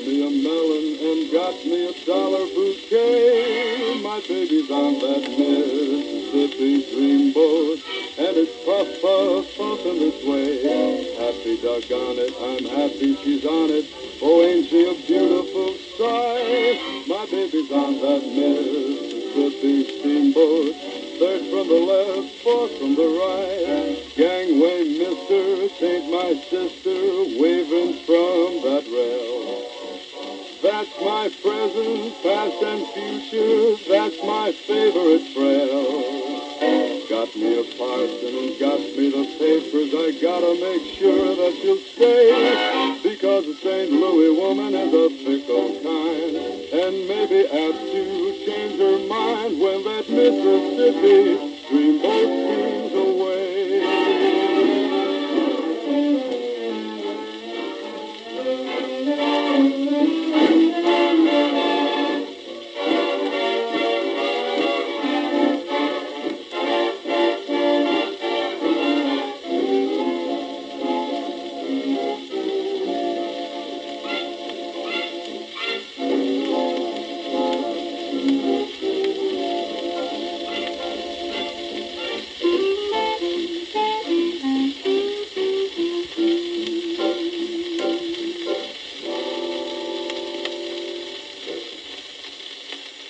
me a melon and got me a dollar bouquet. My baby's on that Mississippi dreamboat, and it's puff, puff, puffing this way. Happy doggone it, I'm happy she's on it. Oh, ain't she a beautiful sight? My baby's on that Mississippi steamboat. Third from the left, fourth from the right. Gangway mister, tain't my sister, waving from that rail. That's my present, past and future, that's my favorite trail. Got me a parson and got me the papers, I gotta make sure that she'll stay. Because the St. Louis woman is a fickle kind, and maybe apt to change her mind when that Mississippi dreamboat